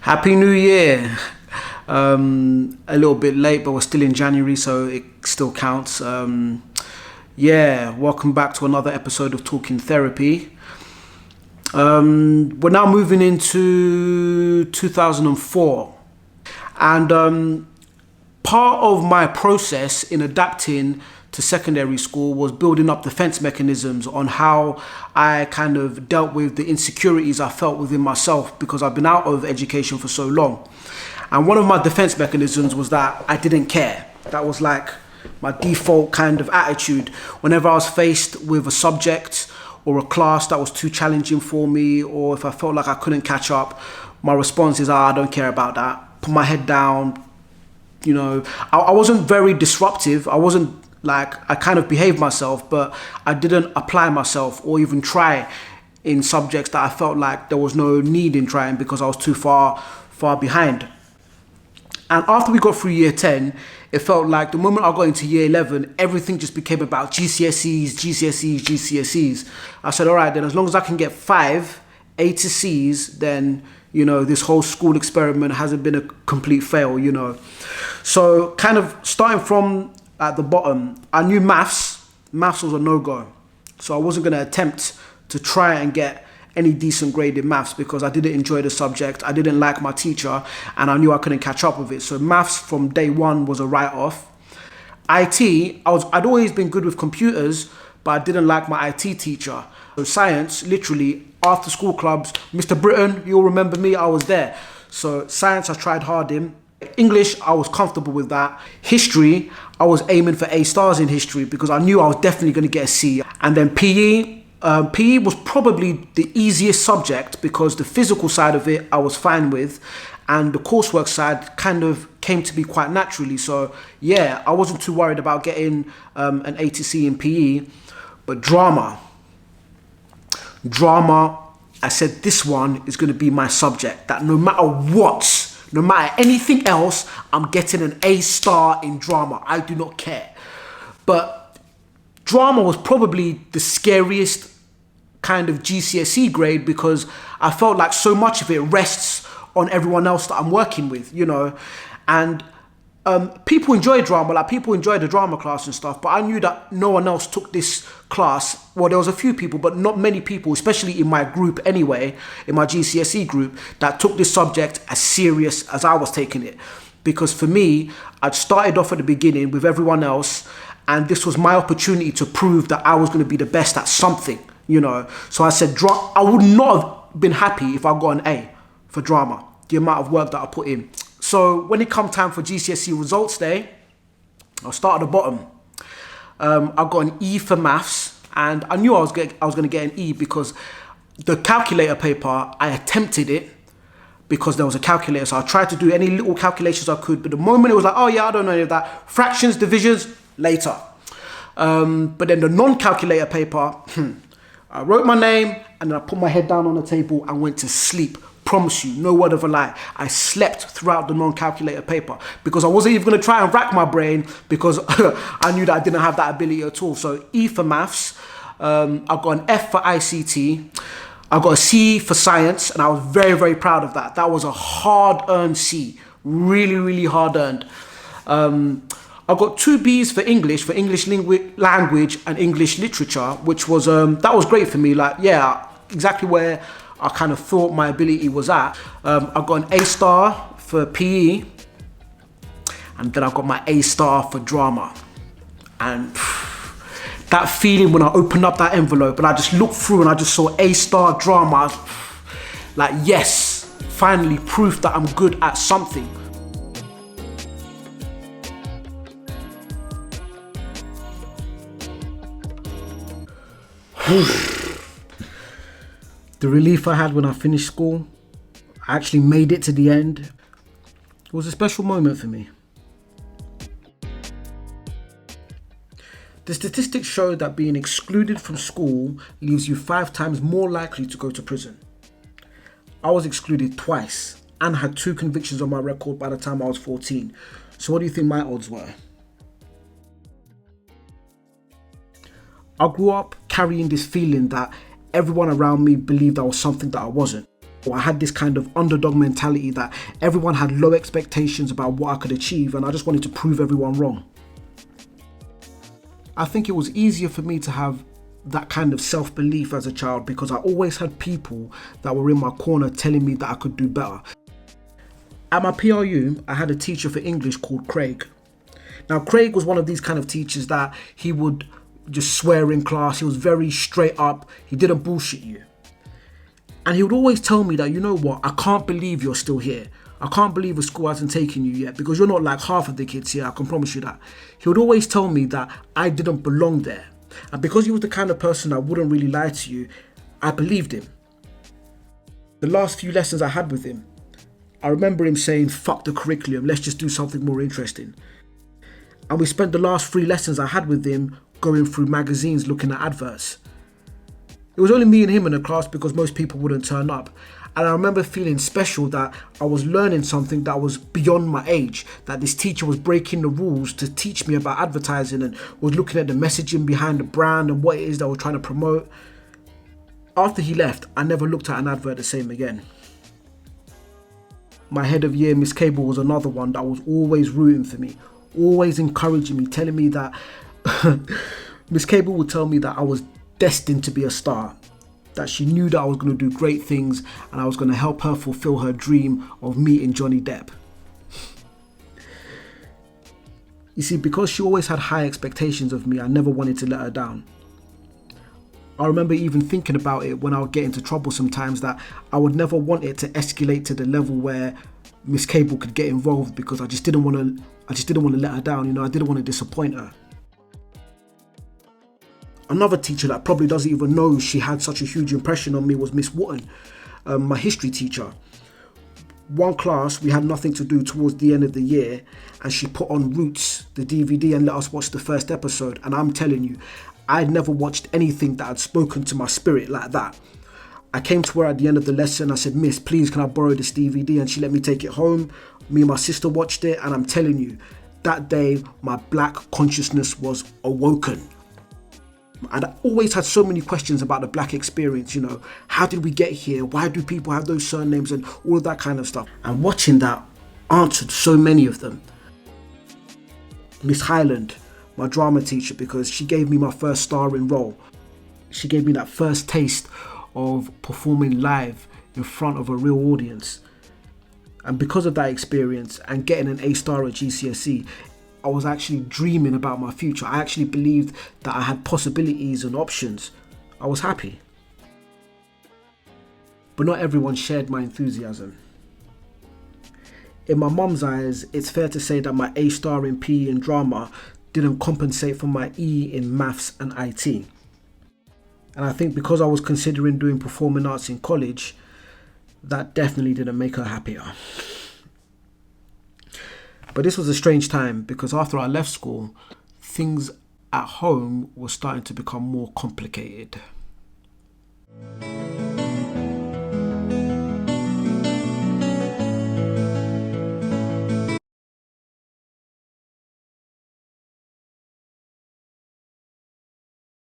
Happy New Year! A little bit late, but we're still in January, so it still counts. Welcome back to another episode of Talking Therapy. We're now moving into 2004, and part of my process in adapting to secondary school was building up defense mechanisms on how I kind of dealt with the insecurities I felt within myself because I've been out of education for so long. And one of my defense mechanisms was that I didn't care. That was like my default kind of attitude. Whenever I was faced with a subject or a class that was too challenging for me, or if I felt like I couldn't catch up, my response is, I don't care about that. Put my head down. You know, I wasn't very disruptive. I kind of behaved myself, but I didn't apply myself or even try in subjects that I felt like there was no need in trying because I was too far behind. And after we got through year 10, it felt like the moment I got into year 11, everything just became about GCSEs. I said, all right, then as long as I can get 5 A to C's, then, you know, this whole school experiment hasn't been a complete fail, you know. So kind of starting from at the bottom, I knew maths was a no-go. So I wasn't going to attempt to try and get any decent grade in maths because I didn't enjoy the subject, I didn't like my teacher, and I knew I couldn't catch up with it. So maths from day one was a write-off. IT, I'd always been good with computers, but I didn't like my IT teacher. So science, literally, after school clubs, Mr. Britain, you'll remember me, I was there. So science I tried hard in. English, I was comfortable with that. History, I was aiming for A stars in history because I knew I was definitely going to get a C. And then PE was probably the easiest subject because the physical side of it I was fine with, and the coursework side kind of came to me quite naturally. So yeah, I wasn't too worried about getting an A to C in PE. But drama, I said this one is going to be my subject, that no matter what, no matter anything else, I'm getting an A star in drama. I do not care. But drama was probably the scariest kind of GCSE grade because I felt like so much of it rests on everyone else that I'm working with, you know. And people enjoy drama, like people enjoy the drama class and stuff, but I knew that no one else took this class. Well, there was a few people, but not many people, especially in my group anyway, in my GCSE group, that took this subject as serious as I was taking it. Because for me, I'd started off at the beginning with everyone else, and this was my opportunity to prove that I was going to be the best at something, you know. So I said, I would not have been happy if I got an A for drama, the amount of work that I put in. So when it come time for GCSE results day, I'll start at the bottom. I got an E for maths, and I knew I was going to get an E because the calculator paper, I attempted it because there was a calculator. So I tried to do any little calculations I could, but the moment it was like, oh yeah, I don't know any of that. Fractions, divisions, later. But then the non-calculator paper, I wrote my name and then I put my head down on the table and went to sleep. Promise you, no word of a lie. I slept throughout the non-calculator paper because I wasn't even going to try and rack my brain because I knew that I didn't have that ability at all. So E for maths, I got an F for ICT, I got a C for science, and I was very, very proud of that. That was a hard-earned C, really, really hard-earned. I got 2 B's for English language and English literature, which was, that was great for me. Like, yeah, exactly where I kind of thought my ability was at. I got an A star for PE, and then I got my A star for drama. And that feeling when I opened up that envelope and I just looked through and I just saw A star drama, I was like, yes, finally proof that I'm good at something. The relief I had when I finished school, I actually made it to the end. It was a special moment for me. The statistics show that being excluded from school leaves you 5 times more likely to go to prison. I was excluded twice and had 2 convictions on my record by the time I was 14. So what do you think my odds were? I grew up carrying this feeling that everyone around me believed I was something that I wasn't. I had this kind of underdog mentality that everyone had low expectations about what I could achieve, and I just wanted to prove everyone wrong. I think it was easier for me to have that kind of self-belief as a child because I always had people that were in my corner telling me that I could do better. At my PRU, I had a teacher for English called Craig. Now, Craig was one of these kind of teachers that he would just swear in class. He was very straight up. He didn't bullshit you. And he would always tell me that, you know what, I can't believe you're still here. I can't believe the school hasn't taken you yet because you're not like half of the kids here, I can promise you that. He would always tell me that I didn't belong there. And because he was the kind of person that wouldn't really lie to you, I believed him. The last few lessons I had with him, I remember him saying, fuck the curriculum, let's just do something more interesting. And we spent the last 3 lessons I had with him going through magazines looking at adverts. It was only me and him in the class because most people wouldn't turn up. And I remember feeling special that I was learning something that was beyond my age, that this teacher was breaking the rules to teach me about advertising and was looking at the messaging behind the brand and what it is that we're trying to promote. After he left, I never looked at an advert the same again. My head of year, Miss Cable, was another one that was always rooting for me, always encouraging me, telling me that Miss Cable would tell me that I was destined to be a star, that she knew that I was going to do great things and I was going to help her fulfill her dream of meeting Johnny Depp. You see, because she always had high expectations of me, I never wanted to let her down. I remember even thinking about it when I would get into trouble sometimes, that I would never want it to escalate to the level where Miss Cable could get involved because I just didn't want to let her down, I didn't want to disappoint her. Another teacher that probably doesn't even know she had such a huge impression on me was Miss Wotton, my history teacher. One class we had nothing to do towards the end of the year and she put on Roots, the DVD, and let us watch the first episode. And I'm telling you, I'd never watched anything that had spoken to my spirit like that. I came to her at the end of the lesson. I said, Miss, please can I borrow this DVD? And she let me take it home. Me and my sister watched it, and I'm telling you, that day my black consciousness was awoken. And I always had so many questions about the black experience, how did we get here? Why do people have those surnames and all of that kind of stuff? And watching that answered so many of them. Miss Highland, my drama teacher, because she gave me my first starring role. She gave me that first taste of performing live in front of a real audience. And because of that experience and getting an A star at GCSE, I was actually dreaming about my future. I actually believed that I had possibilities and options. I was happy. But not everyone shared my enthusiasm. In my mum's eyes, it's fair to say that my A star in PE and drama didn't compensate for my E in maths and IT. And I think because I was considering doing performing arts in college, that definitely didn't make her happier. But this was a strange time because after I left school, things at home were starting to become more complicated.